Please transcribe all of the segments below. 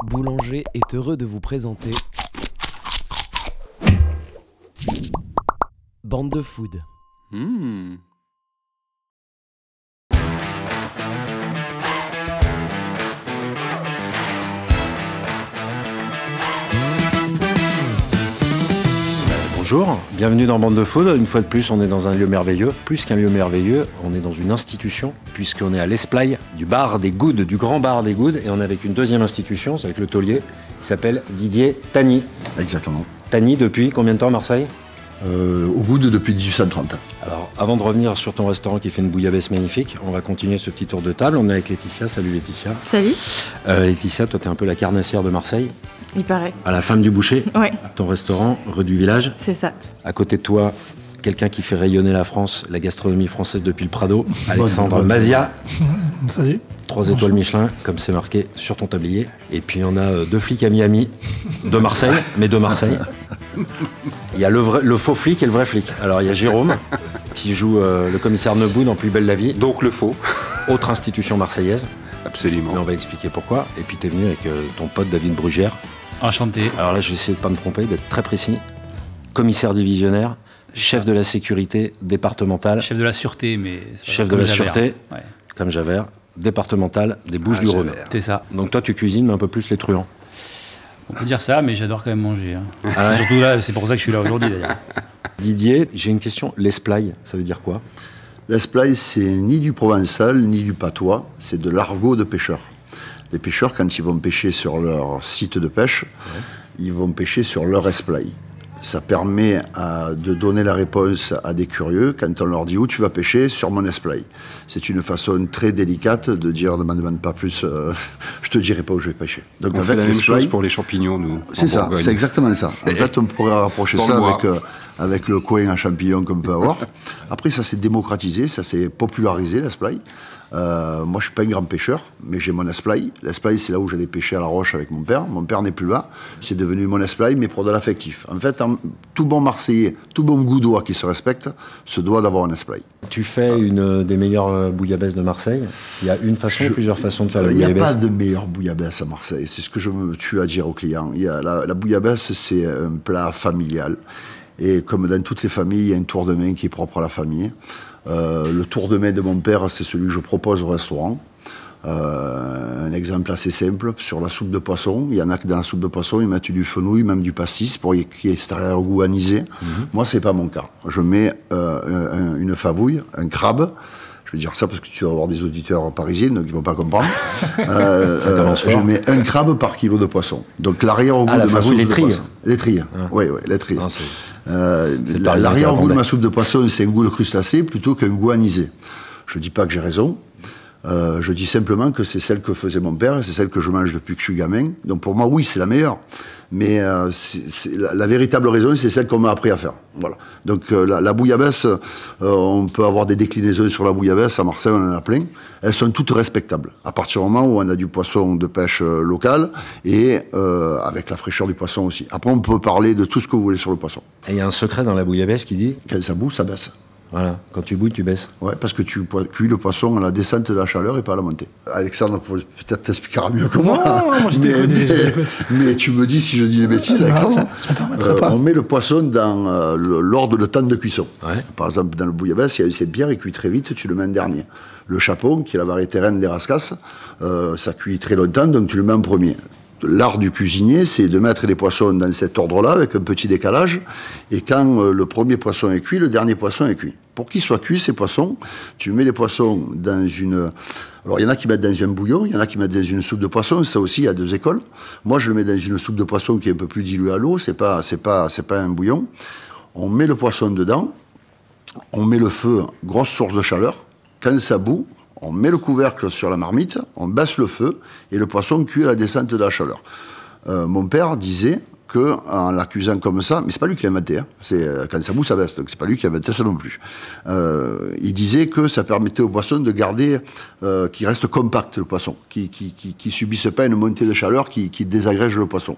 Boulanger est heureux de vous présenter Bande de Food. Bonjour, bienvenue dans Bande de Food. Une fois de plus, on est dans un lieu merveilleux. Plus qu'un lieu merveilleux, on est dans une institution, puisqu'on est à l'Esplay du bar des Goudes, du grand bar des Goudes. Et on est avec une deuxième institution, c'est avec le taulier, qui s'appelle Didier Tani. Exactement. Tani, depuis combien de temps à Marseille ? Au Goudes depuis 1830. Alors, avant de revenir sur ton restaurant qui fait une bouillabaisse magnifique, on va continuer ce petit tour de table. On est avec Laetitia. Salut Laetitia. Salut. Laetitia, toi, t'es un peu la carnassière de Marseille. Il paraît. À la femme du boucher. Ouais. Ton restaurant, rue du Village. C'est ça. À côté de toi, quelqu'un qui fait rayonner la France, la gastronomie française depuis le Prado, Alexandre Mazia. Salut. 3 étoiles Michelin, comme c'est marqué sur ton tablier. Et puis on a 2 flics à Miami, de Marseille, mais de Marseille. Il y a le faux flic et le vrai flic. Alors il y a Jérôme, qui joue le commissaire Nebout dans Plus belle la vie. Donc le faux. Autre institution marseillaise. Absolument. Mais on va expliquer pourquoi. Et puis t'es venu avec ton pote David Brugère. Enchanté. Alors là, je vais essayer de ne pas me tromper, d'être très précis. Commissaire divisionnaire, chef de la sécurité départementale. Chef de la sûreté, mais... Chef de la sûreté, ouais. comme Javert, départementale des Bouches-du-Rhône. C'est ça. Donc toi, tu cuisines, mais un peu plus les truands. On peut dire ça, mais j'adore quand même manger. Hein. Ah ouais. Surtout là, c'est pour ça que je suis là aujourd'hui d'ailleurs. Didier, j'ai une question. L'esplay, ça veut dire quoi ? L'esplay, c'est ni du provençal, ni du patois, c'est de l'argot de pêcheurs. Les pêcheurs, quand ils vont pêcher sur leur site de pêche, ils vont pêcher sur leur esplay. Ça permet de donner la réponse à des curieux quand on leur dit où tu vas pêcher, sur mon esplay. C'est une façon très délicate de dire ne m'en demande pas plus, je te dirai pas où je vais pêcher. Donc on fait la même chose pour les champignons, nous. C'est ça, c'est exactement ça. En fait, on pourrait rapprocher ça avec le coin à champignons qu'on peut avoir. Après, ça s'est démocratisé, ça s'est popularisé, l'esplay. Moi, je suis pas un grand pêcheur, mais j'ai mon esplay. L'esplay, c'est là où j'allais pêcher à la roche avec mon père. Mon père n'est plus là. C'est devenu mon esplay, mais pour de l'affectif. En fait, tout bon Marseillais, tout bon Goudois qui se respecte, se doit d'avoir un esplay. Tu fais une des meilleures bouillabaisse de Marseille. Il y a une façon ou plusieurs façons de faire la bouillabaisse. Il n'y a bouillabaisse. pas de meilleure bouillabaisse à Marseille. C'est ce que je me tue à dire aux clients. La bouillabaisse, c'est un plat familial. Et comme dans toutes les familles, il y a un tour de main qui est propre à la famille. Le tour de main de mon père, c'est celui que je propose au restaurant. Un exemple assez simple, sur la soupe de poisson. Il y en a que dans la soupe de poisson, ils mettent du fenouil, même du pastis, pour qu'il y ait cet arrière-goût anisé. Moi, c'est pas mon cas. Je mets une favouille, un crabe. Je vais dire ça parce que tu vas avoir des auditeurs parisiens, donc ils ne vont pas comprendre. Je mets un crabe par kilo de poisson. Donc l'arrière-goût de ma soupe de poisson. L'étrille. Oui, l'étrille. L'arrière-goût de ma soupe de poisson, c'est un goût de crustacé plutôt qu'un goût anisé. Je ne dis pas que j'ai raison. Je dis simplement que c'est celle que faisait mon père et c'est celle que je mange depuis que je suis gamin. Donc pour moi, oui, c'est la meilleure. Mais la véritable raison, c'est celle qu'on m'a appris à faire. Voilà. Donc la bouillabaisse, on peut avoir des déclinaisons sur la bouillabaisse. À Marseille, on en a plein. Elles sont toutes respectables. À partir du moment où on a du poisson de pêche local et avec la fraîcheur du poisson aussi. Après, on peut parler de tout ce que vous voulez sur le poisson. Et il y a un secret dans la bouillabaisse qui dit... Quand ça bout, ça baisse. Voilà, quand tu bouilles, tu baisses. Ouais, parce que tu cuis le poisson à la descente de la chaleur et pas à la montée. Alexandre peut-être t'expliquera mieux que moi. Non, moi je t'écoute. Mais tu me dis si je dis des bêtises, Alexandre. On met le poisson dans l'ordre de temps de cuisson. Ouais. Par exemple, dans le bouillabaisse, il y a cette bière, il cuit très vite, tu le mets en dernier. Le chapon, qui est la variété reine des rascasses, ça cuit très longtemps, donc tu le mets en premier. L'art du cuisinier, c'est de mettre les poissons dans cet ordre-là, avec un petit décalage. Et quand le premier poisson est cuit, le dernier poisson est cuit. Pour qu'ils soient cuits, ces poissons, tu mets les poissons dans une... Alors, il y en a qui mettent dans un bouillon, il y en a qui mettent dans une soupe de poisson. Ça aussi, il y a 2 écoles. Moi, je le mets dans une soupe de poisson qui est un peu plus diluée à l'eau. C'est pas un bouillon. On met le poisson dedans. On met le feu, grosse source de chaleur. Quand ça bout, on met le couvercle sur la marmite, on baisse le feu et le poisson cuit à la descente de la chaleur. Mon père disait qu'en la cuisant comme ça, mais c'est pas lui qui l'a inventé, hein, quand ça bout, ça baisse, donc c'est pas lui qui a inventé ça non plus. Il disait que ça permettait au poisson de garder, qu'il reste compact le poisson, qui subisse pas une montée de chaleur qui désagrège le poisson.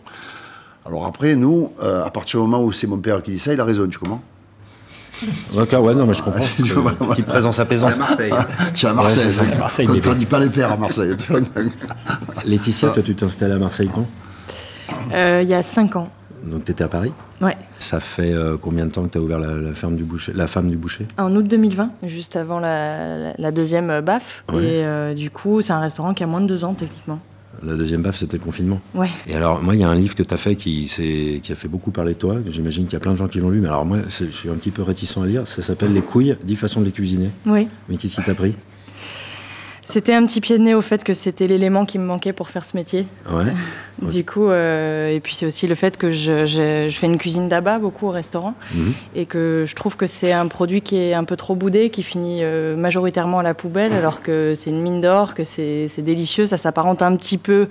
Alors après, nous, à partir du moment où c'est mon père qui dit ça, il a raison, tu comprends ? D'accord, ouais, non, mais je comprends. Petite présence apaisante. À Marseille. Je suis à Marseille. Ouais, c'est ça. À Marseille, On ne bébé. dit pas les pères à Marseille. Laetitia, toi, tu t'es installée à Marseille quand? Il y a 5 ans. Donc, tu étais à Paris? Ouais. Ça fait combien de temps que tu as ouvert la femme du boucher? En août 2020, juste avant la deuxième baffe. Ouais. Et du coup, c'est un restaurant qui a moins de 2 ans, techniquement. La deuxième baffe, c'était le confinement. Ouais. Et alors, moi, il y a un livre que tu as fait qui a fait beaucoup parler de toi. J'imagine qu'il y a plein de gens qui l'ont lu. Mais alors, moi, je suis un petit peu réticent à lire. Ça s'appelle Les couilles, 10 façons de les cuisiner. Oui. Mais qu'est-ce qui t'a pris? C'était un petit pied de nez au fait que c'était l'élément qui me manquait pour faire ce métier. Ouais. Du coup, et puis c'est aussi le fait que je fais une cuisine d'abat beaucoup au restaurant. Et que je trouve que c'est un produit qui est un peu trop boudé, qui finit majoritairement à la poubelle, alors que c'est une mine d'or, que c'est délicieux. Ça s'apparente un petit peu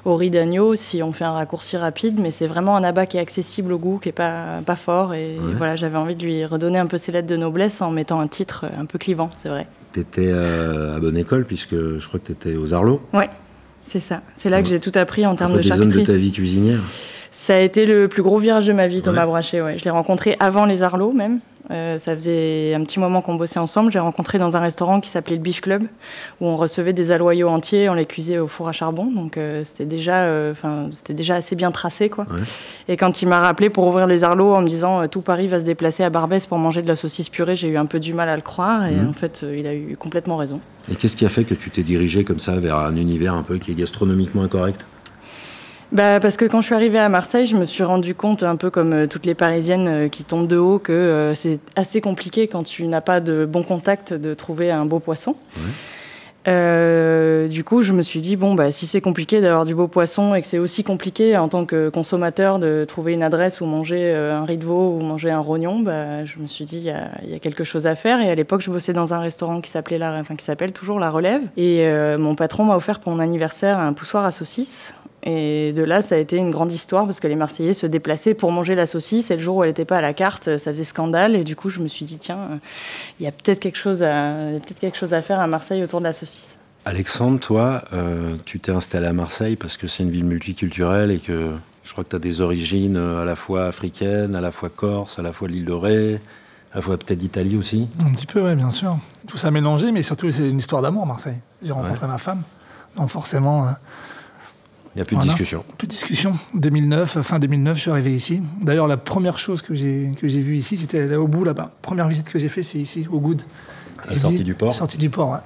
au riz d'agneau si on fait un raccourci rapide, mais c'est vraiment un abat qui est accessible au goût, qui est pas fort. Et voilà, j'avais envie de lui redonner un peu ses lettres de noblesse en mettant un titre un peu clivant, c'est vrai. T'étais à bonne école, puisque je crois que t'étais aux Arlots. Ouais, c'est ça. C'est là que j'ai tout appris en termes de Des zones charcuterie. de ta vie cuisinière. Ça a été le plus gros virage de ma vie, Thomas Brachet. Ouais. Je l'ai rencontré avant les Arlots même. Ça faisait un petit moment qu'on bossait ensemble. J'ai rencontré dans un restaurant qui s'appelait le Beef Club, où on recevait des aloyaux entiers, on les cuisait au four à charbon. Donc c'était déjà assez bien tracé, quoi. Ouais. Et quand il m'a rappelé pour ouvrir les Arlots en me disant tout Paris va se déplacer à Barbès pour manger de la saucisse purée, j'ai eu un peu du mal à le croire. Et en fait, il a eu complètement raison. Et qu'est-ce qui a fait que tu t'es dirigé comme ça vers un univers un peu qui est gastronomiquement incorrect? Parce que quand je suis arrivée à Marseille, je me suis rendu compte, un peu comme toutes les Parisiennes qui tombent de haut, que c'est assez compliqué quand tu n'as pas de bon contact de trouver un beau poisson. Du coup, je me suis dit, si c'est compliqué d'avoir du beau poisson et que c'est aussi compliqué en tant que consommateur de trouver une adresse où manger un riz de veau ou manger un rognon, je me suis dit, il y a quelque chose à faire. Et à l'époque, je bossais dans un restaurant qui s'appelle toujours La Relève. Et mon patron m'a offert pour mon anniversaire un poussoir à saucisses. Et de là, ça a été une grande histoire parce que les Marseillais se déplaçaient pour manger la saucisse et le jour où elle n'était pas à la carte, ça faisait scandale. Et du coup, je me suis dit, tiens, il y a peut-être quelque chose à faire à Marseille autour de la saucisse. Alexandre, toi, tu t'es installé à Marseille parce que c'est une ville multiculturelle et que je crois que tu as des origines à la fois africaines, à la fois corse, à la fois de l'île de Ré, à la fois peut-être d'Italie aussi. Un petit peu, oui, bien sûr. Tout ça mélangé, mais surtout, c'est une histoire d'amour, Marseille. J'ai rencontré ma femme, donc forcément... Il n'y a plus de discussion. Plus de discussion. 2009, fin 2009, je suis arrivé ici. D'ailleurs, la première chose que j'ai vue ici, j'étais là au bout, là-bas. Première visite que j'ai faite, c'est ici, au Good. À la sortie du port. Sortie du port, ouais.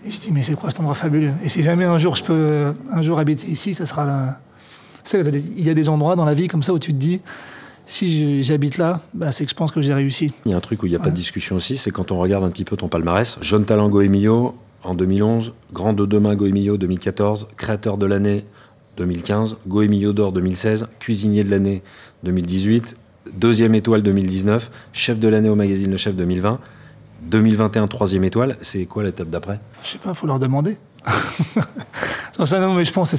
Et je dis, mais c'est quoi cet endroit fabuleux? Et si jamais un jour je peux habiter ici, ça sera là. Il y a des endroits dans la vie comme ça où tu te dis, si j'habite là, c'est que je pense que j'ai réussi. Il y a un truc où il n'y a pas de discussion aussi, c'est quand on regarde un petit peu ton palmarès. Jeune talent Goemio en 2011, Grand de demain Goemio 2014, créateur de l'année 2015, Goemio d'or 2016, cuisinier de l'année 2018, deuxième étoile 2019, chef de l'année au magazine Le Chef 2020, 2021 troisième étoile. C'est quoi l'étape d'après? Je sais pas, faut leur demander. Non, mais je pense que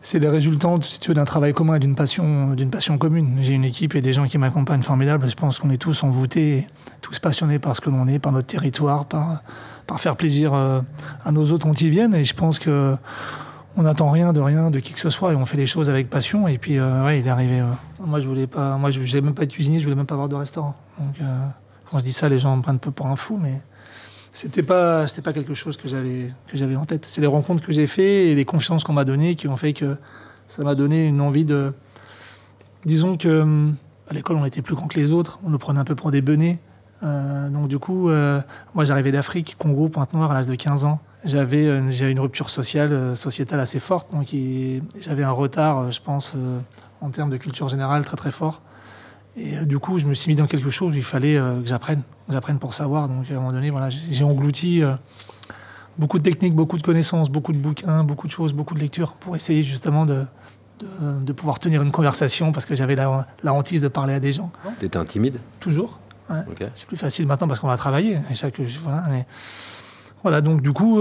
c'est le résultat, si tu veux, d'un travail commun et d'une passion commune. J'ai une équipe et des gens qui m'accompagnent formidables. Je pense qu'on est tous envoûtés, tous passionnés par ce que l'on est, par notre territoire, par faire plaisir à nos autres quand ils viennent. Et je pense que on n'attend rien de qui que ce soit et on fait les choses avec passion. Et puis, il est arrivé. Moi, je voulais même pas être cuisinier, je voulais même pas avoir de restaurant. Donc, quand je dis ça, les gens me prennent un peu pour un fou, mais c'était pas quelque chose que j'avais en tête. C'est les rencontres que j'ai faites et les confiances qu'on m'a données qui ont fait que ça m'a donné une envie de... Disons que à l'école, on était plus grands que les autres, on nous prenait un peu pour des benets. Donc du coup, moi j'arrivais d'Afrique, Congo, Pointe-Noire, à l'âge de 15 ans. J'avais une rupture sociétale assez forte, donc j'avais un retard, je pense, en termes de culture générale très très fort. Et du coup, je me suis mis dans quelque chose où il fallait que j'apprenne pour savoir. Donc à un moment donné, voilà, j'ai englouti beaucoup de techniques, beaucoup de connaissances, beaucoup de bouquins, beaucoup de choses, beaucoup de lectures pour essayer justement de pouvoir tenir une conversation parce que j'avais la hantise de parler à des gens. T'étais un timide? Toujours. Ouais. Okay. C'est plus facile maintenant parce qu'on a travaillé. Et voilà, donc du coup,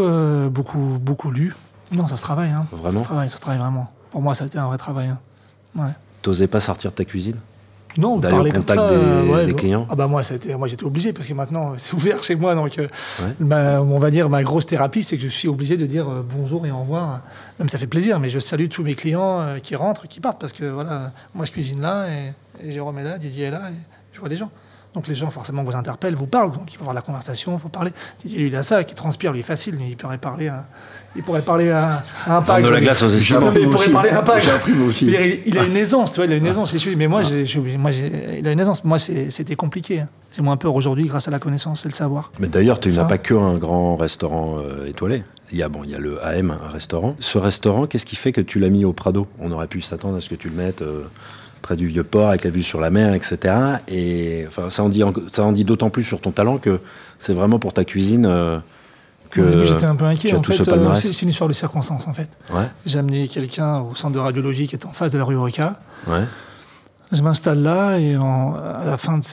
beaucoup lu. Non, ça se travaille. Hein. Vraiment? Ça se travaille vraiment. Pour moi, ça a été un vrai travail. Hein. Ouais. T'osais pas sortir de ta cuisine? Non, d'aller au contact des clients? Moi, j'étais obligé parce que maintenant, c'est ouvert chez moi. Donc, on va dire, ma grosse thérapie, c'est que je suis obligé de dire bonjour et au revoir. Même ça fait plaisir, mais je salue tous mes clients qui rentrent, qui partent parce que voilà, moi, je cuisine là et Jérôme est là, Didier est là. je vois les gens. Donc les gens forcément vous interpellent, vous parlent, donc il faut avoir la conversation, il faut parler. Lui il a ça, qui transpire, lui est facile, lui, il pourrait parler à un pack. De la glace aux esquimaux. Il pourrait parler à un pack. J'ai appris moi aussi. Il a une aisance, tu vois, il a une aisance. Mais moi, il a une aisance. Moi, c'était compliqué. J'ai moins peur aujourd'hui grâce à la connaissance et le savoir. Mais d'ailleurs, tu n'as pas qu'un grand restaurant étoilé. Il y a le AM, un restaurant. Ce restaurant, qu'est-ce qui fait que tu l'as mis au Prado? On aurait pu s'attendre à ce que tu le mettes près du Vieux-Port, avec la vue sur la mer, etc. Et enfin, ça en dit d'autant plus sur ton talent que c'est vraiment pour ta cuisine que... Au début, j'étais un peu inquiet. En fait, c'est une histoire de circonstances, en fait. Ouais. J'ai amené quelqu'un au centre de radiologie qui est en face de la rue Eureka. Ouais. Je m'installe là et à la fin de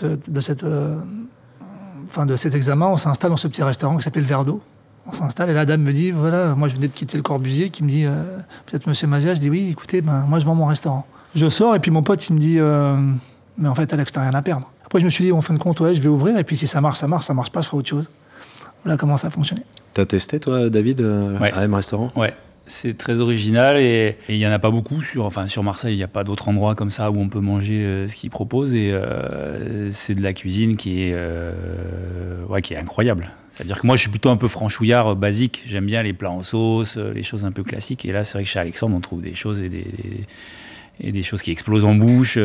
cet examen, on s'installe dans ce petit restaurant qui s'appelle le Verre d'eau. On s'installe et la dame me dit, voilà, moi je venais de quitter le Corbusier, qui me dit, peut-être monsieur Mazia. Je dis, oui, écoutez, moi je vends mon restaurant. Je sors et puis mon pote il me dit, mais en fait Alex, t'as rien à perdre. Après je me suis dit, en fin de compte, ouais, je vais ouvrir et puis si ça marche, ça marche pas, je ferai autre chose. Voilà comment ça a fonctionné. T'as testé toi, David, AM Restaurant? Ouais. C'est très original et il n'y en a pas beaucoup. Sur Marseille, il n'y a pas d'autre endroit comme ça où on peut manger ce qu'ils proposent. Et c'est de la cuisine qui est incroyable. C'est-à-dire que moi, je suis plutôt un peu franchouillard basique. J'aime bien les plats en sauce, les choses un peu classiques. Et là, c'est vrai que chez Alexandre, on trouve des choses et des choses qui explosent en bouche,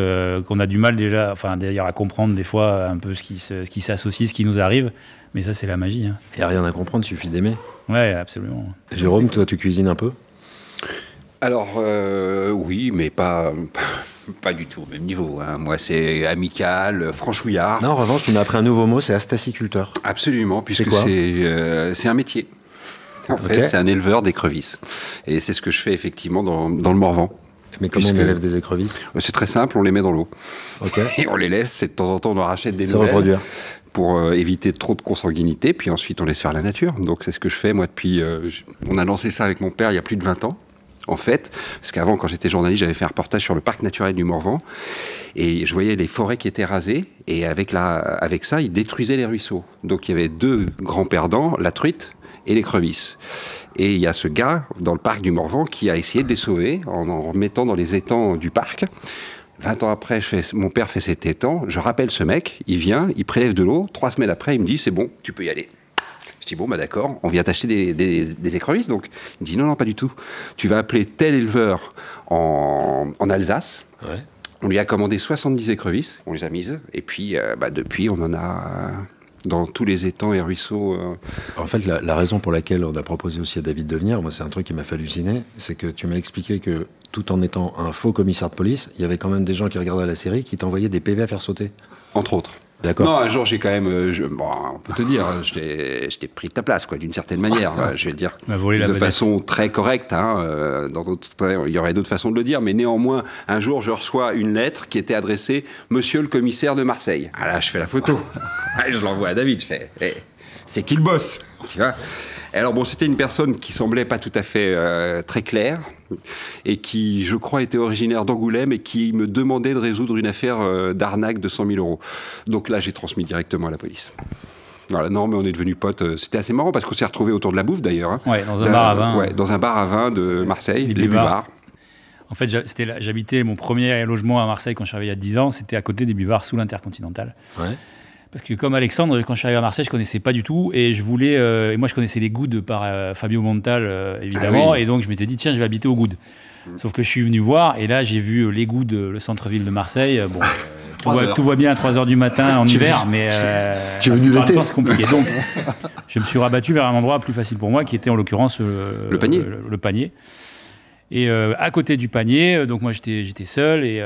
qu'on a du mal déjà, d'ailleurs, à comprendre des fois un peu ce qui s'associe, ce qui nous arrive. Mais ça, c'est la magie. Hein. Il n'y a rien à comprendre, il suffit d'aimer. Ouais, absolument. Jérôme, toi, tu cuisines un peu? Alors, oui, mais pas du tout au même niveau. Hein. Moi, c'est amical, franchouillard. Non, en revanche, tu m'as appris un nouveau mot, c'est astaciculteur. Absolument, puisque c'est un métier. En fait, c'est un éleveur d'écrevisses. Et c'est ce que je fais effectivement dans le Morvan. Mais comment on élève des écrevisses? C'est très simple, on les met dans l'eau. Okay. Et on les laisse, et de temps en temps, on en rachète des nouvelles. Reproduire. Pour éviter trop de consanguinité, puis ensuite on laisse faire la nature. Donc c'est ce que je fais, moi, depuis... on a lancé ça avec mon père il y a plus de 20 ans, en fait. Parce qu'avant, quand j'étais journaliste, j'avais fait un reportage sur le parc naturel du Morvan. Et je voyais les forêts qui étaient rasées. Et avec ça, ils détruisaient les ruisseaux. Donc il y avait deux grands perdants, la truite et l'écrevisse. Et il y a ce gars, dans le parc du Morvan, qui a essayé de les sauver en remettant dans les étangs du parc. 20 ans après, mon père fait cet étang, je rappelle ce mec, il vient, il prélève de l'eau, 3 semaines après, il me dit, c'est bon, tu peux y aller. Je dis, bon, d'accord, on vient t'acheter des écrevisses, donc il me dit, non, pas du tout. Tu vas appeler tel éleveur en Alsace. Ouais. On lui a commandé 70 écrevisses, on les a mises, et puis depuis, on en a... dans tous les étangs et ruisseaux. En fait, la raison pour laquelle on a proposé aussi à David de venir, moi c'est un truc qui m'a fait halluciner, c'est que tu m'as expliqué que tout en étant un faux commissaire de police, il y avait quand même des gens qui regardaient la série qui t'envoyaient des PV à faire sauter. Entre autres. D'accord. Non, un jour j'ai quand même, on peut te dire, je t'ai pris de ta place, quoi, d'une certaine manière. Je vais le dire de façon très correcte. Hein, il y aurait d'autres façons de le dire, mais néanmoins, un jour je reçois une lettre qui était adressée Monsieur le commissaire de Marseille. Ah là, je fais la photo. Je l'envoie à David. Je fais, c'est qui le boss, tu vois? Et alors bon, c'était une personne qui semblait pas tout à fait très claire et qui, je crois, était originaire d'Angoulême et qui me demandait de résoudre une affaire d'arnaque de 100 000 €. Donc là, j'ai transmis directement à la police. Voilà, non, mais on est devenus potes. C'était assez marrant parce qu'on s'est retrouvés autour de la bouffe d'ailleurs. Hein. Ouais, dans un bar à vin. Ouais, dans un bar à vin de Marseille, les Buvards. En fait, j'habitais mon premier logement à Marseille quand je suis arrivé il y a 10 ans. C'était à côté des Buvards, sous l'Intercontinental. Ouais. Parce que comme Alexandre, quand je suis arrivé à Marseille, je connaissais pas du tout et je voulais. Et moi, je connaissais les Goudes par Fabio Montal, évidemment, oui. Et donc je m'étais dit tiens, je vais habiter aux Goudes. Sauf que je suis venu voir et là, j'ai vu les Goudes, le centre-ville de Marseille. Bon, tout va bien à 3h du matin en hiver, mais tu es venu l'été. C'est compliqué. Donc, je me suis rabattu vers un endroit plus facile pour moi, qui était en l'occurrence le panier. Le panier. Et à côté du panier, donc moi j'étais seul et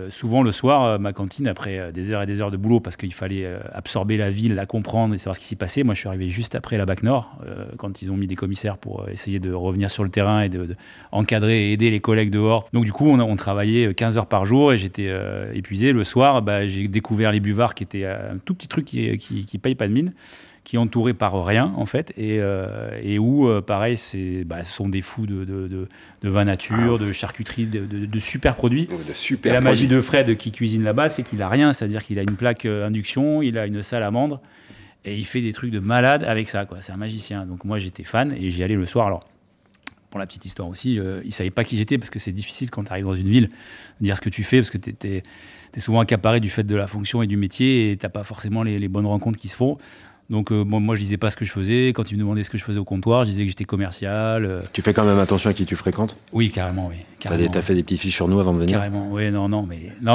souvent le soir, ma cantine, après des heures et des heures de boulot, parce qu'il fallait absorber la ville, la comprendre et savoir ce qui s'y passait. Moi je suis arrivé juste après la BAC Nord, quand ils ont mis des commissaires pour essayer de revenir sur le terrain et de encadrer et aider les collègues dehors. Donc du coup on travaillait 15 heures par jour et j'étais épuisé. Le soir, j'ai découvert les Buvards, qui étaient un tout petit truc qui paye pas de mine, qui est entouré par rien en fait et où pareil ce sont des fous de vin nature, de charcuterie, de super produits. Et la magie de Fred qui cuisine là-bas, c'est qu'il a rien, c'est-à-dire qu'il a une plaque induction, il a une salamandre et il fait des trucs de malade avec ça, quoi. C'est un magicien. Donc moi j'étais fan et j'y allais le soir. Alors pour la petite histoire aussi, ils ne savaient pas qui j'étais, parce que c'est difficile quand tu arrives dans une ville de dire ce que tu fais, parce que tu es souvent accaparé du fait de la fonction et du métier, et tu n'as pas forcément les bonnes rencontres qui se font. Donc moi, je disais pas ce que je faisais. Quand ils me demandaient ce que je faisais au comptoir, je disais que j'étais commercial. Tu fais quand même attention à qui tu fréquentes? Oui, carrément, oui. T'as fait des petits fiches sur nous avant de venir? Carrément, oui, non,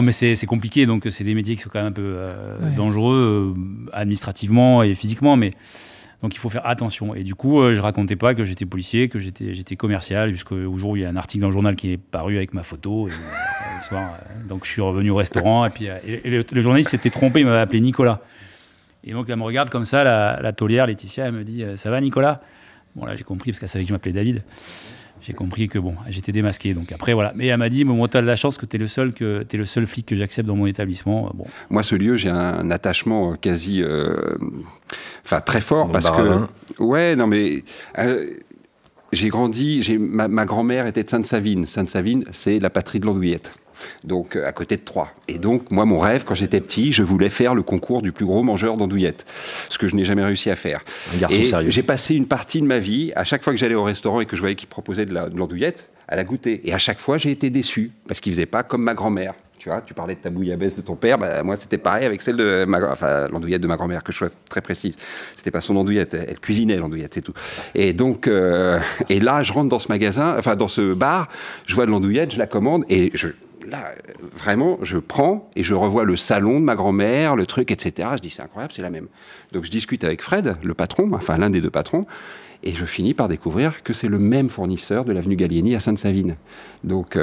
mais c'est compliqué. Donc c'est des métiers qui sont quand même un peu dangereux administrativement et physiquement, mais donc il faut faire attention. Et du coup, je racontais pas que j'étais policier, que j'étais commercial, jusqu'au jour où il y a un article dans le journal qui est paru avec ma photo. Et, le soir, donc je suis revenu au restaurant, et puis le journaliste s'était trompé, il m'avait appelé Nicolas. Et donc, elle me regarde comme ça, la taulière, Laetitia, elle me dit « Ça va, Nicolas ?» Bon, là, j'ai compris, parce qu'elle savait que je m'appelais David. J'ai compris que, bon, j'étais démasqué. Donc après, voilà. Mais elle m'a dit « Bon, tu as de la chance que tu es le seul flic que j'accepte dans mon établissement. » Bon. Moi, ce lieu, j'ai un attachement quasi... Enfin, très fort, parce que... Ouais, non, mais... j'ai grandi... Ma grand-mère était de Sainte-Savine. Sainte-Savine, c'est la patrie de l'andouillette. Donc à côté de Troyes. Et donc moi, mon rêve, quand j'étais petit, je voulais faire le concours du plus gros mangeur d'andouillettes, ce que je n'ai jamais réussi à faire. Un garçon sérieux. J'ai passé une partie de ma vie, à chaque fois que j'allais au restaurant et que je voyais qu'ils proposaient de l'andouillette, à la goûter. Et à chaque fois, j'ai été déçu, parce qu'ils faisaient pas comme ma grand-mère. Tu vois, tu parlais de ta bouillabaisse de ton père, bah, moi c'était pareil avec celle de l'andouillette de ma grand-mère, que je sois très précise. C'était pas son andouillette, elle cuisinait l'andouillette, c'est tout. Et donc, et là, je rentre dans ce magasin, enfin dans ce bar, je vois de l'andouillette, je la commande, et là, vraiment, je prends et je revois le salon de ma grand-mère, le truc, etc. Je dis, c'est incroyable, c'est la même. Donc je discute avec Fred, le patron, enfin l'un des deux patrons, et je finis par découvrir que c'est le même fournisseur de l'avenue Gallieni à Sainte-Savine. Donc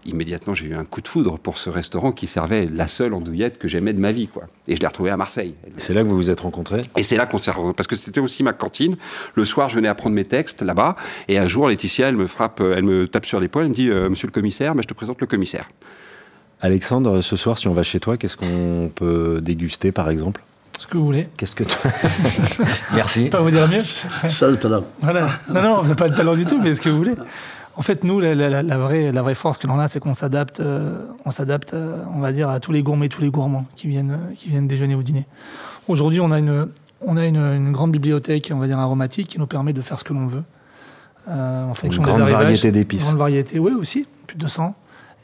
immédiatement, j'ai eu un coup de foudre pour ce restaurant qui servait la seule andouillette que j'aimais de ma vie, quoi. Et je l'ai retrouvé à Marseille. C'est là que vous vous êtes rencontrés? Et c'est là qu'on s'est rencontrés, parce que c'était aussi ma cantine. Le soir, je venais apprendre mes textes là-bas, et un jour, Laetitia, elle me tape sur l'épaule, elle me dit Monsieur le commissaire, je te présente le commissaire. Alexandre, ce soir, si on va chez toi, qu'est-ce qu'on peut déguster, par exemple? Ce que vous voulez. Qu'est-ce que tu... Merci. Pas vous dire mieux. Ça, le talent. Voilà. Non, on n'a pas le talent du tout, mais ce que vous voulez. En fait, nous, la vraie force que l'on a, c'est qu'on s'adapte, on va dire, à tous les gourmets, tous les gourmands qui viennent déjeuner ou dîner. Aujourd'hui, on a une grande bibliothèque, on va dire, aromatique, qui nous permet de faire ce que l'on veut. En fonction des arrivages. Une grande variété d'épices. Une grande variété, oui, aussi, plus de 200.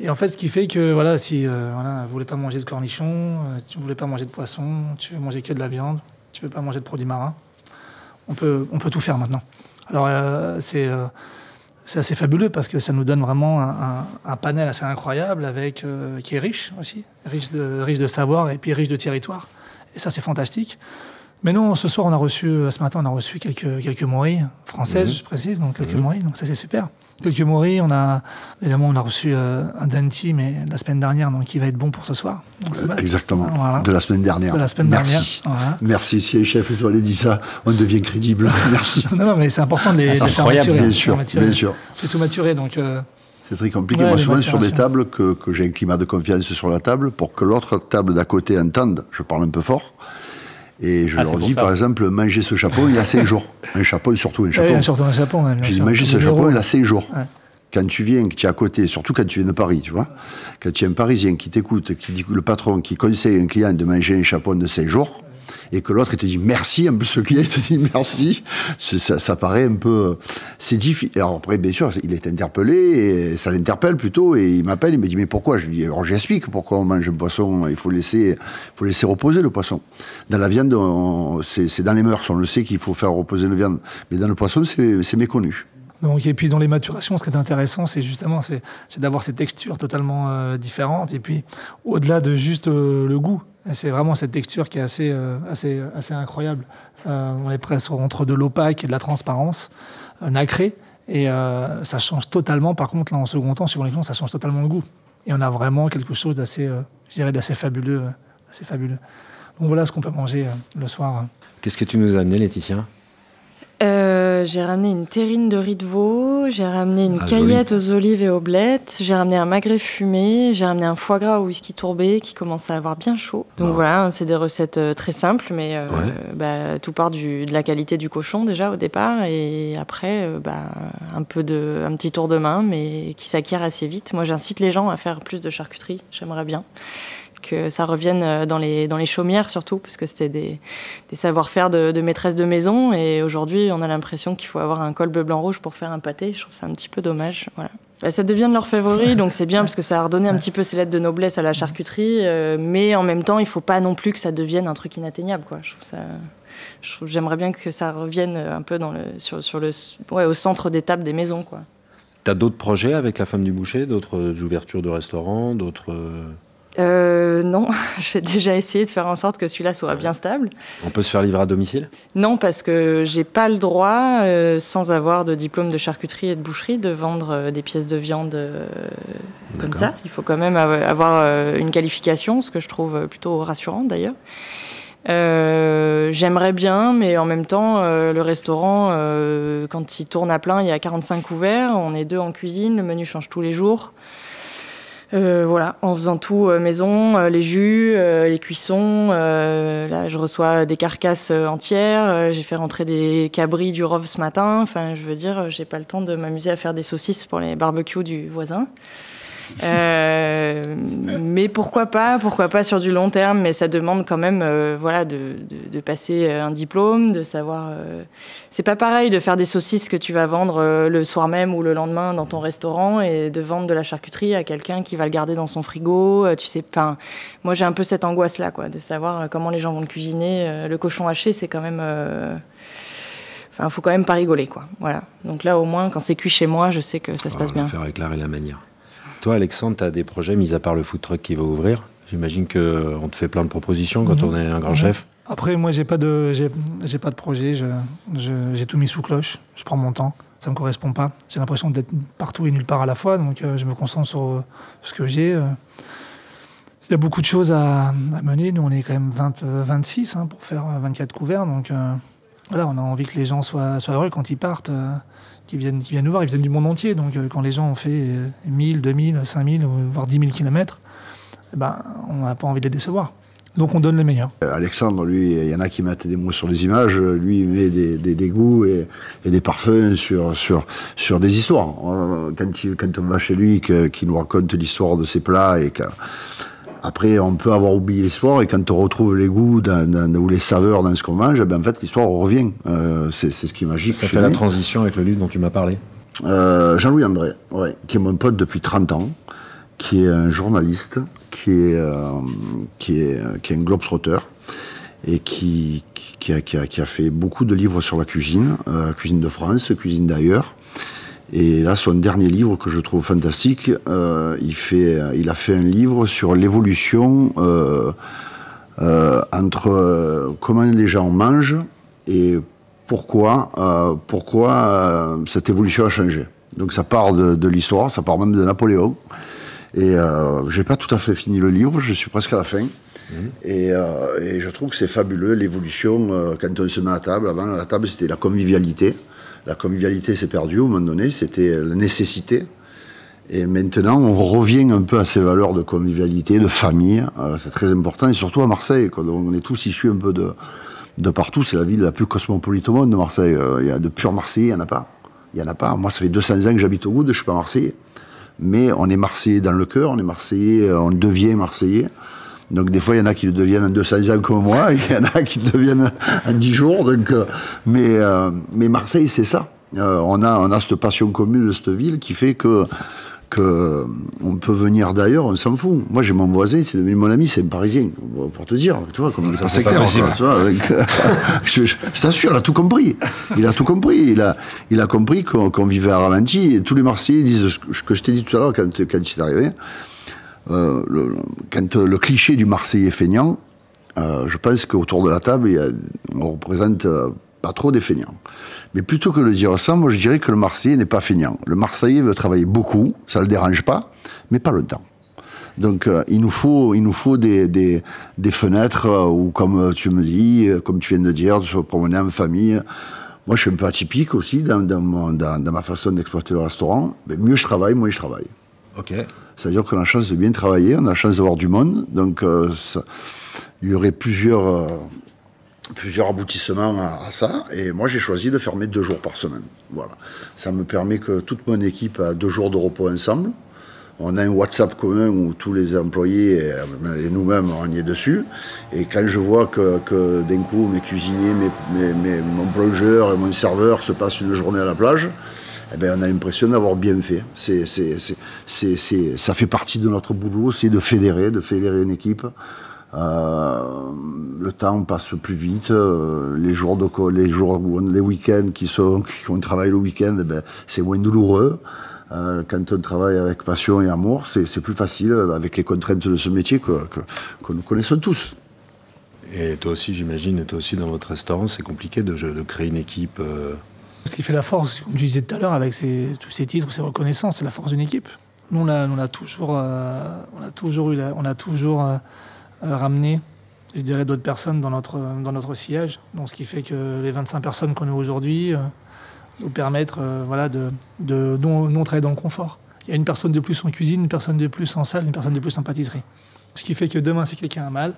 Et en fait, ce qui fait que, voilà, si vous voulez pas manger de cornichons, tu voulais pas manger de poisson, tu veux manger que de la viande, tu veux pas manger de produits marins, on peut tout faire maintenant. Alors, c'est assez fabuleux parce que ça nous donne vraiment un panel assez incroyable qui est riche aussi, riche de savoir et puis riche de territoire. Et ça, c'est fantastique. Mais non, ce soir, ce matin, on a reçu quelques morilles françaises, je précise, donc quelques morilles, donc ça, c'est super. Quelques morilles, on a reçu un Danti, mais la semaine dernière, donc qui va être bon pour ce soir. Donc, exactement, voilà. de la semaine dernière. Merci. Voilà. Merci, si les chefs étoilés disent ça, on devient crédible. Merci. non, mais c'est important de les faire maturer. Bien sûr. C'est tout maturé, donc... C'est très compliqué. Moi, souvent, sur des tables, que j'ai un climat de confiance sur la table, pour que l'autre table d'à côté entende, je parle un peu fort. Et je leur dis, par exemple, manger ce chapeau, il a 5 jours. Un chapeau, surtout un chapeau. Oui, surtout un chapeau, bien sûr. J'ai dit, manger ce chapeau, il a 5 jours. Ouais. Quand tu viens, que tu es à côté, surtout quand tu viens de Paris, tu vois, quand tu es un Parisien qui t'écoute, qui dit que le patron qui conseille un client de manger un chapeau de 5 jours, et que l'autre, il te dit merci, en plus le client, il te dit merci, ça paraît un peu... C'est difficile. Alors après, bien sûr, il est interpellé, et ça l'interpelle plutôt, et il m'appelle, il me dit mais pourquoi? Je lui dis, alors j'explique pourquoi on mange un poisson, il faut laisser reposer le poisson. Dans la viande, c'est dans les mœurs, on le sait qu'il faut faire reposer la viande, mais dans le poisson, c'est méconnu. Donc, et puis dans les maturations, ce qui est intéressant, c'est justement c'est d'avoir ces textures totalement différentes, et puis au-delà de juste le goût, c'est vraiment cette texture qui est assez incroyable. On est presque entre de l'opaque et de la transparence nacrée, et ça change totalement. Par contre, là en second temps, sur l'émission, ça change totalement le goût, et on a vraiment quelque chose d'assez, je dirais, d'assez fabuleux, Donc voilà ce qu'on peut manger le soir. Qu'est-ce que tu nous as amené, Laetitia? J'ai ramené une terrine de riz de veau, j'ai ramené une caillette aux olives et aux blettes, j'ai ramené un magret fumé, j'ai ramené un foie gras au whisky tourbé qui commence à avoir bien chaud. Donc voilà, c'est des recettes très simples, mais tout part de la qualité du cochon déjà au départ, et après un petit tour de main, mais qui s'acquiert assez vite. Moi, j'incite les gens à faire plus de charcuterie, j'aimerais bien. que ça revienne dans les chaumières surtout, parce que c'était des savoir-faire de maîtresse de maison, et aujourd'hui on a l'impression qu'il faut avoir un col bleu blanc rouge pour faire un pâté. Je trouve ça un petit peu dommage, voilà. Ça devient de leur favori, donc c'est bien parce que ça a redonné un petit peu ses lettres de noblesse à la charcuterie, mais en même temps il faut pas non plus que ça devienne un truc inatteignable, quoi. J'aimerais bien que ça revienne un peu au centre des tables des maisons, quoi. T'as d'autres projets avec la femme du boucher, d'autres ouvertures de restaurants, d'autres... Non, j'ai déjà essayé de faire en sorte que celui-là soit bien stable. On peut se faire livrer à domicile ? Non, parce que j'ai pas le droit, sans avoir de diplôme de charcuterie et de boucherie, de vendre des pièces de viande comme ça. Il faut quand même avoir une qualification, ce que je trouve plutôt rassurant d'ailleurs. J'aimerais bien, mais en même temps, le restaurant, quand il tourne à plein, il y a 45 couverts, on est 2 en cuisine, le menu change tous les jours. Voilà, en faisant tout maison, les jus, les cuissons. Là, je reçois des carcasses entières. J'ai fait rentrer des cabris du Rove ce matin. Enfin, je veux dire, j'ai pas le temps de m'amuser à faire des saucisses pour les barbecues du voisin. Mais pourquoi pas sur du long terme, mais ça demande quand même de passer un diplôme, de savoir c'est pas pareil de faire des saucisses que tu vas vendre le soir même ou le lendemain dans ton restaurant et de vendre de la charcuterie à quelqu'un qui va le garder dans son frigo, tu sais, enfin moi j'ai un peu cette angoisse là, quoi, de savoir comment les gens vont le cuisiner. Le cochon haché, c'est quand même faut quand même pas rigoler, quoi. Voilà. Donc là au moins quand c'est cuit chez moi, je sais que ça se passe bien. Faire éclarer la manière. Toi, Alexandre, tu as des projets, mis à part le food truck qui va ouvrir. J'imagine qu'on te fait plein de propositions quand on est un grand chef. Après, moi, j'ai pas de projet. J'ai tout mis sous cloche. Je prends mon temps. Ça me correspond pas. J'ai l'impression d'être partout et nulle part à la fois. Donc, je me concentre sur ce que j'ai. Il y a beaucoup de choses à mener. Nous, on est quand même 26 pour faire 24 couverts. Donc, voilà, on a envie que les gens soient heureux quand ils partent. Qui viennent nous voir, ils viennent du monde entier. Donc quand les gens ont fait 1000, 2000, 5000, voire 10 000 kilomètres, on n'a pas envie de les décevoir. Donc on donne le meilleur. Alexandre, lui, il y en a qui mettent des mots sur les images, lui il met des goûts et des parfums sur des histoires. Quand on va chez lui, qu'il nous raconte l'histoire de ses plats et après, on peut avoir oublié l'histoire et quand on retrouve les goûts ou les saveurs dans ce qu'on mange, en fait, l'histoire revient. C'est ce qui est magique. Ça fait la transition avec le livre dont tu m'as parlé. Jean-Louis André, qui est mon pote depuis 30 ans, qui est un journaliste, qui est un globe-trotteur et qui a fait beaucoup de livres sur la cuisine de France, cuisine d'ailleurs. Et là, son dernier livre que je trouve fantastique, il a fait un livre sur l'évolution entre comment les gens mangent et pourquoi cette évolution a changé. Donc ça part de l'histoire, ça part même de Napoléon. Et j'ai pas tout à fait fini le livre, je suis presque à la fin. Et je trouve que c'est fabuleux, l'évolution, quand on se met à table. Avant, à la table, c'était la convivialité. La convivialité s'est perdue au moment donné, c'était la nécessité. Et maintenant, on revient un peu à ces valeurs de convivialité, de famille. C'est très important, et surtout à Marseille, quoi. Donc, on est tous issus un peu de partout. C'est la ville la plus cosmopolite au monde, de Marseille. Il y a de purs Marseillais, il n'y en a pas. Il y en a pas. Moi, ça fait 200 ans que j'habite au Goude, je ne suis pas Marseillais. Mais on est Marseillais dans le cœur, on est Marseillais, on devient Marseillais. Donc des fois, il y en a qui le deviennent en 200 ans comme moi, et il y en a qui le deviennent en 10 jours. Donc, mais Marseille, c'est ça. On a cette passion commune de cette ville qui fait que on peut venir d'ailleurs, on s'en fout. Moi, j'ai mon voisin, c'est devenu mon ami, c'est un Parisien, pour te dire. Tu vois, comme ça, c'est clair. Je t'assure, il a tout compris. Il a tout compris. Il a compris qu'on vivait à ralenti. Et tous les Marseillais disent ce que je t'ai dit tout à l'heure quand tu es arrivé. Quand le cliché du Marseillais feignant, je pense qu'autour de la table, on représente pas trop des feignants. Mais plutôt que de dire ça, moi je dirais que le Marseillais n'est pas feignant. Le Marseillais veut travailler beaucoup, ça ne le dérange pas, mais pas longtemps. Donc il nous faut des fenêtres où, comme tu me dis, comme tu viens de dire, de se promener en famille. Moi je suis un peu atypique aussi dans ma façon d'exploiter le restaurant. Mais mieux je travaille, moins je travaille. Ok. C'est-à-dire qu'on a la chance de bien travailler, on a la chance d'avoir du monde, donc il y aurait plusieurs aboutissements à ça, et moi j'ai choisi de fermer 2 jours par semaine. Voilà. Ça me permet que toute mon équipe a 2 jours de repos ensemble, on a un WhatsApp commun où tous les employés et nous-mêmes, on y est dessus. Et quand je vois que d'un coup, mes cuisiniers, mon plongeur et mon serveur se passent une journée à la plage, eh bien, on a l'impression d'avoir bien fait. Ça fait partie de notre boulot, c'est de fédérer une équipe. Le temps passe plus vite, les week-ends qu'on travaille le week-end, eh ben, c'est moins douloureux. Quand on travaille avec passion et amour, c'est plus facile avec les contraintes de ce métier que nous connaissons tous. Et toi aussi, j'imagine, toi aussi dans votre restaurant, c'est compliqué de créer une équipe. Ce qui fait la force, comme tu disais tout à l'heure, avec tous ces titres, ces reconnaissances, c'est la force d'une équipe. Nous, on a toujours ramené, je dirais, d'autres personnes dans notre sillage. Donc, ce qui fait que les 25 personnes qu'on a aujourd'hui nous permettent de nous travailler dans le confort. Il y a une personne de plus en cuisine, une personne de plus en salle, une personne de plus en pâtisserie. Ce qui fait que demain, si quelqu'un a mal,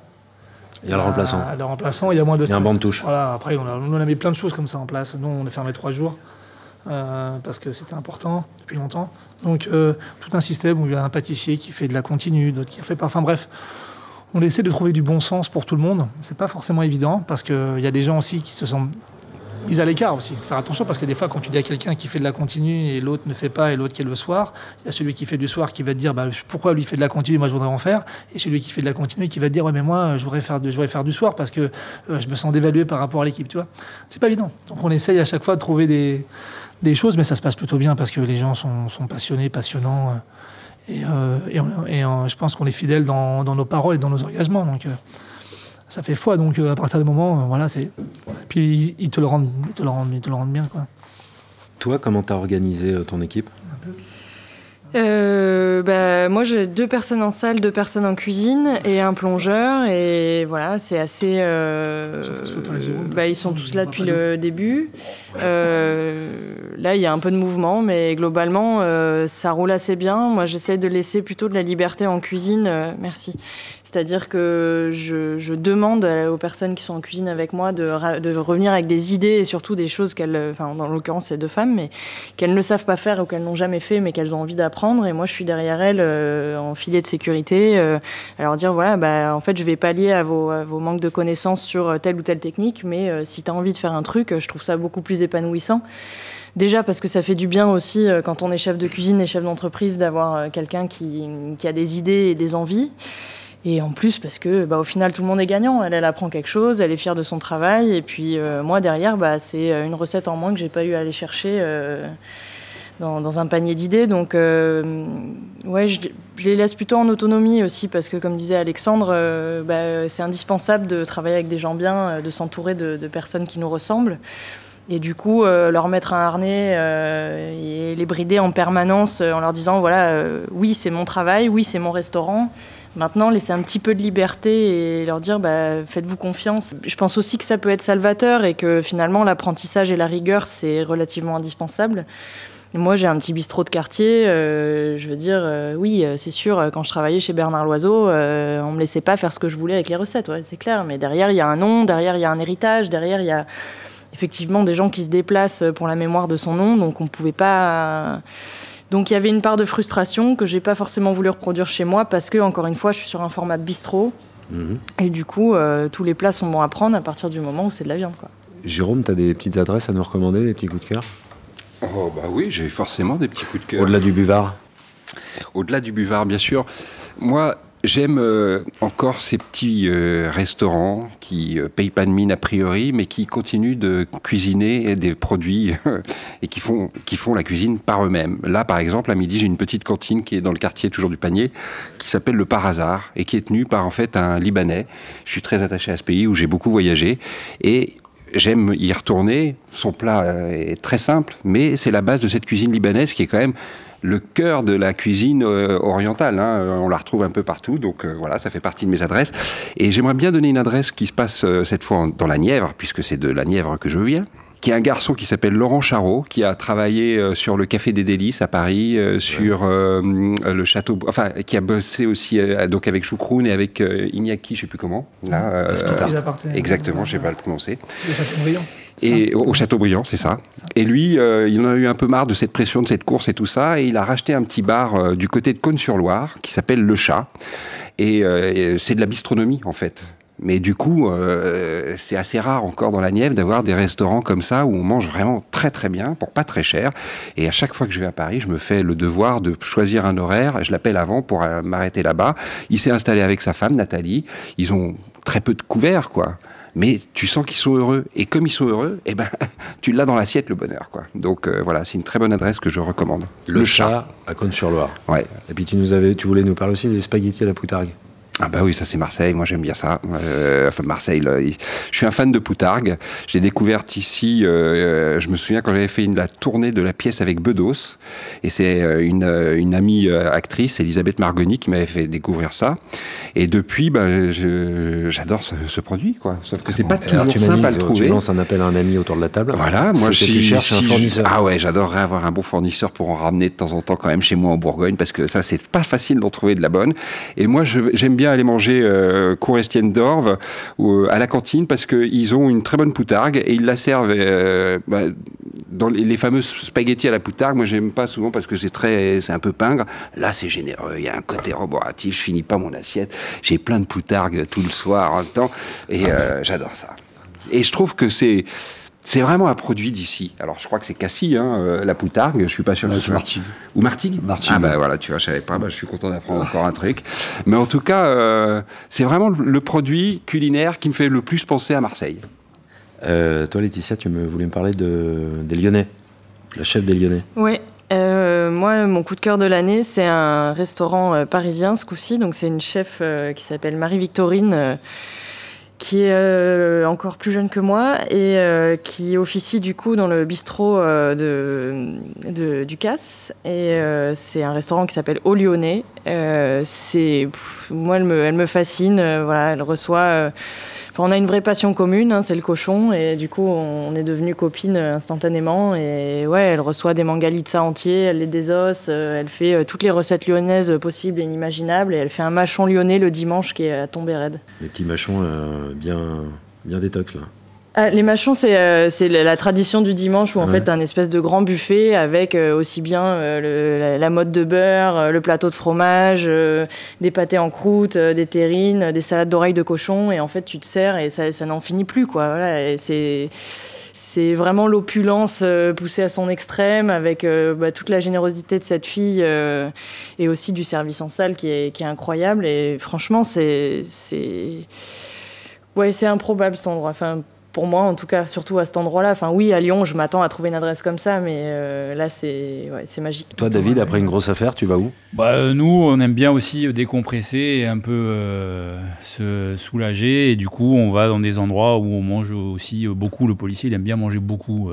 il y a le remplaçant. Le remplaçant, il y a moins de stress. Il y a un banc de touche. Voilà, après, on a mis plein de choses comme ça en place. Nous, on a fermé 3 jours parce que c'était important depuis longtemps. Donc, tout un système où il y a un pâtissier qui fait de la continue, d'autres qui fait pas. Enfin bref, on essaie de trouver du bon sens pour tout le monde. C'est pas forcément évident parce qu'il y a des gens aussi qui se sont mis à l'écart aussi. Faire attention parce que des fois, quand tu dis à quelqu'un qui fait de la continue et l'autre ne fait pas et l'autre qui est le soir, il y a celui qui fait du soir qui va te dire pourquoi lui fait de la continue, moi je voudrais en faire, et celui qui fait de la continue qui va te dire ouais mais moi je voudrais faire du soir parce que je me sens dévalué par rapport à l'équipe, tu vois. C'est pas évident. Donc on essaye à chaque fois de trouver des choses, mais ça se passe plutôt bien parce que les gens sont passionnés, passionnants, et je pense qu'on est fidèles dans nos paroles et dans nos engagements. Donc ça fait foi, donc à partir du moment, voilà, c'est. Puis ils te le rendent bien, quoi. Toi, comment t'as organisé ton équipe ? Moi j'ai 2 personnes en salle, 2 personnes en cuisine et un plongeur, et voilà, c'est assez ils sont tous là depuis le début. Là il y a un peu de mouvement, mais globalement ça roule assez bien. Moi j'essaie de laisser plutôt de la liberté en cuisine, merci. C'est-à-dire que je demande aux personnes qui sont en cuisine avec moi de revenir avec des idées et surtout des choses dans l'occurrence c'est 2 femmes, mais qu'elles ne savent pas faire ou qu'elles n'ont jamais fait mais qu'elles ont envie d'apprendre, et moi je suis derrière elles en filet de sécurité à leur dire voilà, en fait je vais pallier à vos manques de connaissances sur telle ou telle technique, mais si tu as envie de faire un truc, je trouve ça beaucoup plus épanouissant. Déjà parce que ça fait du bien aussi quand on est chef de cuisine et chef d'entreprise d'avoir quelqu'un qui a des idées et des envies. Et en plus, parce que au final, tout le monde est gagnant. Elle apprend quelque chose, elle est fière de son travail. Et puis moi, derrière, c'est une recette en moins que j'ai pas eu à aller chercher dans un panier d'idées. Donc, je les laisse plutôt en autonomie aussi, parce que, comme disait Alexandre, c'est indispensable de travailler avec des gens bien, de s'entourer de personnes qui nous ressemblent. Et du coup, leur mettre un harnais et les brider en permanence en leur disant, oui, c'est mon travail, oui, c'est mon restaurant. Maintenant, laisser un petit peu de liberté et leur dire, faites-vous confiance. Je pense aussi que ça peut être salvateur et que finalement, l'apprentissage et la rigueur, c'est relativement indispensable. Et moi, j'ai un petit bistrot de quartier. Oui, c'est sûr, quand je travaillais chez Bernard Loiseau, on me laissait pas faire ce que je voulais avec les recettes, ouais, c'est clair. Mais derrière, il y a un nom, derrière, il y a un héritage, derrière, il y a effectivement des gens qui se déplacent pour la mémoire de son nom, donc on pouvait pas... Donc il y avait une part de frustration que j'ai pas forcément voulu reproduire chez moi, parce que, encore une fois, je suis sur un format de bistrot, et du coup, tous les plats sont bons à prendre à partir du moment où c'est de la viande, quoi. Jérôme, t'as des petites adresses à nous recommander, des petits coups de cœur ? Oh oui, j'ai forcément des petits coups de cœur. Au-delà du buvard ? Au-delà du buvard, bien sûr. Moi, j'aime encore ces petits restaurants qui payent pas de mine a priori, mais qui continuent de cuisiner des produits et qui font la cuisine par eux-mêmes. Là, par exemple, à midi, j'ai une petite cantine qui est dans le quartier toujours du Panier, qui s'appelle le Par Hasard et qui est tenue par en fait un Libanais. Je suis très attaché à ce pays où j'ai beaucoup voyagé et j'aime y retourner. Son plat est très simple, mais c'est la base de cette cuisine libanaise qui est quand même le cœur de la cuisine orientale. On la retrouve un peu partout, donc voilà, ça fait partie de mes adresses. Et j'aimerais bien donner une adresse qui se passe cette fois dans la Nièvre, puisque c'est de la Nièvre que je viens, qui est un garçon qui s'appelle Laurent Charot, qui a travaillé sur le Café des Délices à Paris, sur le château... Enfin, qui a bossé aussi donc avec Choucroune et avec Iñaki, je ne sais plus comment. Là, exactement, je ne sais pas le prononcer. Et au Châteaubriand, c'est ça. Et lui, il en a eu un peu marre de cette pression, de cette course et tout ça, et il a racheté un petit bar du côté de Cosne-sur-Loire, qui s'appelle Le Chat. Et c'est de la bistronomie, en fait. Mais du coup, c'est assez rare encore dans la Nièvre d'avoir des restaurants comme ça où on mange vraiment très très bien pour pas très cher. Et à chaque fois que je vais à Paris, je me fais le devoir de choisir un horaire. Je l'appelle avant pour m'arrêter là-bas. Il s'est installé avec sa femme, Nathalie. Ils ont très peu de couverts, quoi. Mais tu sens qu'ils sont heureux. Et comme ils sont heureux, eh ben, tu l'as dans l'assiette, le bonheur, quoi. Donc voilà, c'est une très bonne adresse que je recommande. Le Chat à Cosne-sur-Loire. Ouais. Et puis tu voulais nous parler aussi des spaghettis à la poutargue. Ah bah oui, ça c'est Marseille, moi j'aime bien ça. Enfin Marseille, je suis un fan de poutargue. Je l'ai découverte ici, je me souviens quand j'avais fait la tournée de la pièce avec Bedos. Et c'est une amie actrice, Elisabeth Margoni, qui m'avait fait découvrir ça. Et depuis, j'adore ce produit, quoi. Sauf que c'est pas toujours simple à le trouver. Tu lances un appel à un ami autour de la table. Voilà, moi tu cherches un fournisseur. Ah ouais, j'adorerais avoir un bon fournisseur pour en ramener de temps en temps quand même chez moi en Bourgogne, parce que ça c'est pas facile d'en trouver de la bonne. Et moi j'aime bien aller manger cour Estienne d'Orve à la cantine parce qu'ils ont une très bonne poutargue et ils la servent dans les fameux spaghettis à la poutargue. Moi j'aime pas souvent parce que c'est un peu pingre. Là c'est généreux, il y a un côté roboratif, je finis pas mon assiette, j'ai plein de poutargue tout le soir en même temps et j'adore ça. Et je trouve que c'est vraiment un produit d'ici. Alors, je crois que c'est Cassis, la poutargue. Je suis pas sûr. C'est Martigues. Ou Martigues. Martigues. Ah bah voilà, tu vois, je savais pas. Je suis content d'apprendre encore un truc. Mais en tout cas, c'est vraiment le produit culinaire qui me fait le plus penser à Marseille. Toi, Laetitia, tu voulais me parler des Lyonnais, la chef des Lyonnais. Oui. Moi, mon coup de cœur de l'année, c'est un restaurant parisien ce coup-ci. Donc, c'est une chef qui s'appelle Marie-Victorine. Qui est encore plus jeune que moi et qui officie du coup dans le bistrot du Casse. Et c'est un restaurant qui s'appelle Au Lyonnais. Moi, elle me fascine. Voilà, elle reçoit... on a une vraie passion commune, c'est le cochon, et du coup, on est devenues copines instantanément. Et ouais, elle reçoit des mangalitza entiers, elle les désosse, elle fait toutes les recettes lyonnaises possibles et inimaginables, et elle fait un mâchon lyonnais le dimanche qui est à tomber raide. Les petits mâchons bien détox, là. Les mâchons, c'est la tradition du dimanche où en fait t'as un espèce de grand buffet avec aussi bien la motte de beurre, le plateau de fromage, des pâtés en croûte, des terrines, des salades d'oreilles de cochon, et en fait tu te sers et ça n'en finit plus, quoi. Voilà, et c'est vraiment l'opulence poussée à son extrême avec toute la générosité de cette fille et aussi du service en salle qui est incroyable. Et franchement, c'est improbable cet endroit. Enfin, pour moi, en tout cas, surtout à cet endroit-là. Enfin, oui, à Lyon, je m'attends à trouver une adresse comme ça, mais là, c'est magique. Toi, David, après une grosse affaire, tu vas où ? Nous, on aime bien aussi décompresser et un peu se soulager. Et du coup, on va dans des endroits où on mange aussi beaucoup. Le policier, il aime bien manger beaucoup.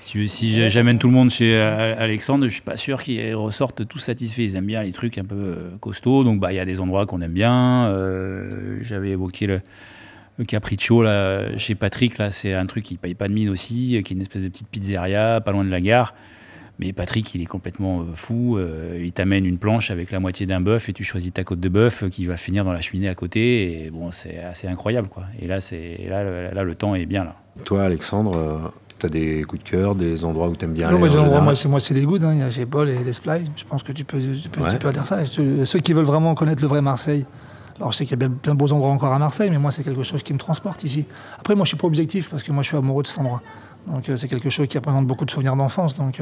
Si j'amène tout le monde chez Alexandre, je suis pas sûr qu'ils ressortent tous satisfaits. Ils aiment bien les trucs un peu costauds. Donc, il y a des endroits qu'on aime bien. J'avais évoqué le Capriccio là, chez Patrick, là, c'est un truc qui paye pas de mine aussi, qui est une espèce de petite pizzeria pas loin de la gare. Mais Patrick, il est complètement fou. Il t'amène une planche avec la moitié d'un bœuf et tu choisis ta côte de bœuf qui va finir dans la cheminée à côté. Et bon, c'est assez incroyable, quoi. Et là, le temps est bien là. Toi, Alexandre, tu as des coups de cœur, des endroits où tu aimes bien aller? Moi, c'est les Goudes. Il y a Gébol et l'Esplay. Je pense que tu peux dire ça. Et ceux qui veulent vraiment connaître le vrai Marseille. Alors, je sais qu'il y a plein de beaux endroits encore à Marseille, mais moi, c'est quelque chose qui me transporte ici. Après, moi, je suis pas objectif parce que moi, je suis amoureux de cet endroit. Donc, c'est quelque chose qui représente beaucoup de souvenirs d'enfance. Donc,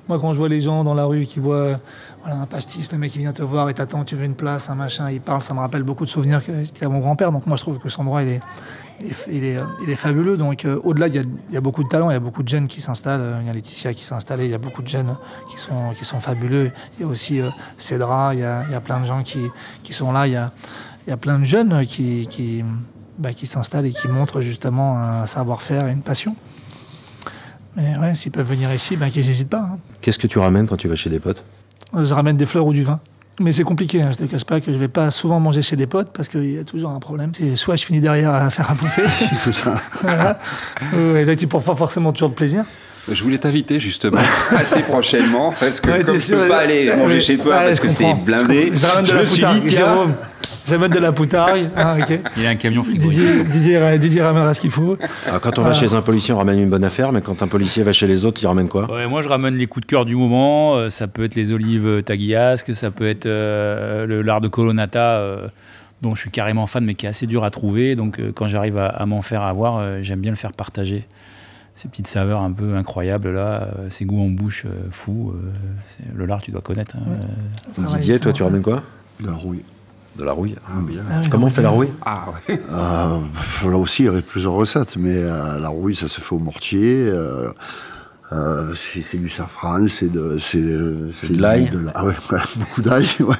moi, quand je vois les gens dans la rue qui voient un pastis, le mec qui vient te voir et t'attend, tu veux une place, un machin, il parle, ça me rappelle beaucoup de souvenirs qu'a mon grand-père. Donc, moi, je trouve que cet endroit, il est fabuleux. Donc, au-delà, il y a beaucoup de talents, il y a beaucoup de jeunes qui s'installent. Il y a Laetitia qui s'est installée, il y a beaucoup de jeunes qui sont fabuleux. Il y a aussi Cédra, il y a plein de gens qui sont là. Il y a plein de jeunes qui s'installent et qui montrent justement un savoir-faire et une passion. Mais ouais, s'ils peuvent venir ici, qu'ils n'hésitent pas. Hein. Qu'est-ce que tu ramènes quand tu vas chez des potes? Je ramène des fleurs ou du vin. Mais c'est compliqué, je ne te cache pas que je ne vais pas souvent manger chez des potes parce qu'il y a toujours un problème. C'est soit je finis derrière à faire à bouffer. C'est ça. Voilà. Et là, tu ne prends pas forcément toujours de plaisir. Je voulais t'inviter justement assez prochainement parce que comme je ne peux pas aller manger chez toi parce que c'est blindé, je me suis dit tiens, J'amène de la poutargue. Ah, okay. Il a un camion frigo. Didier ramènera ce qu'il faut. Alors, quand on va chez un policier, on ramène une bonne affaire, mais quand un policier va chez les autres, il ramène quoi? Ouais, moi, je ramène les coups de cœur du moment. Ça peut être les olives tagliasque, ça peut être le lard de Colonnata, dont je suis carrément fan, mais qui est assez dur à trouver. Donc, quand j'arrive à m'en faire avoir, j'aime bien le faire partager. Ces petites saveurs un peu incroyables, là, ces goûts en bouche fous. Le lard, tu dois connaître. Hein. Didier, toi, tu ramènes quoi? De la rouille. De la rouille. Bien. Comment on fait la rouille? Là aussi, il y aurait plusieurs recettes, mais la rouille, ça se fait au mortier. C'est du safran, c'est de l'ail. Ouais, beaucoup d'ail. Ouais.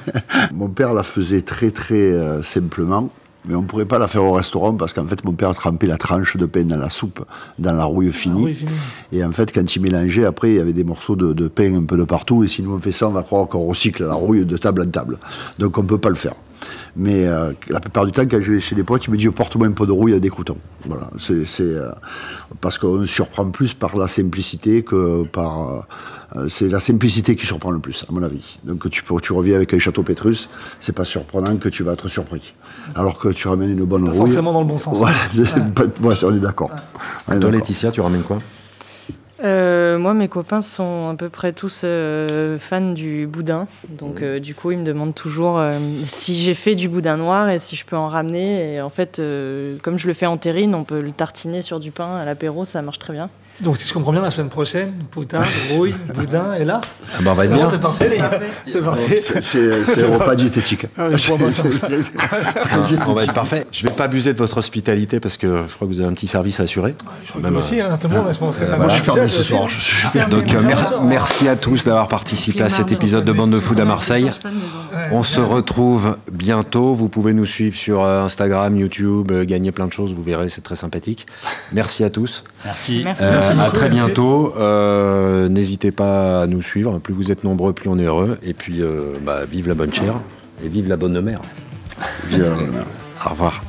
Mon père la faisait très très simplement, mais on ne pourrait pas la faire au restaurant parce qu'en fait, mon père trempait la tranche de pain dans la soupe, dans la rouille finie. Et en fait, quand il mélangeait, après, il y avait des morceaux de pain un peu de partout. Et si nous on fait ça, on va croire qu'on recycle la rouille de table en table. Donc on ne peut pas le faire. Mais la plupart du temps, quand je vais chez les potes, il me dit porte-moi un pot de rouille à des croûtons. Voilà, parce qu'on surprend plus par la simplicité que par. C'est la simplicité qui surprend le plus, à mon avis. Donc tu reviens avec un château Pétrus, c'est pas surprenant que tu vas être surpris. Alors que tu ramènes une bonne rouille. Forcément dans le bon sens. Voilà, on est d'accord. Ouais. Toi, Laetitia, tu ramènes quoi? Moi, mes copains sont à peu près tous fans du boudin. Donc, du coup, ils me demandent toujours si j'ai fait du boudin noir et si je peux en ramener. Et en fait, comme je le fais en terrine, on peut le tartiner sur du pain à l'apéro, ça marche très bien. Donc, si je comprends bien, la semaine prochaine, poutargue, rouille, boudin, et là, on va être bien. C'est parfait, les gars. C'est parfait. C'est un repas diététique. On va être parfait. Je ne vais pas abuser de votre hospitalité parce que je crois que vous avez un petit service à assurer. Même aussi, tout le monde va se montrer. Moi, je suis fermé ce soir. Donc, merci à tous d'avoir participé à cet épisode de Bande de Food à Marseille. On se retrouve bientôt. Vous pouvez nous suivre sur Instagram, YouTube, gagner plein de choses. Vous verrez, c'est très sympathique. Merci à tous. Merci. À très bientôt. N'hésitez pas à nous suivre. Plus vous êtes nombreux, plus on est heureux. Et puis, vive la bonne chère et vive la bonne mère. Vive la bonne mère. Au revoir.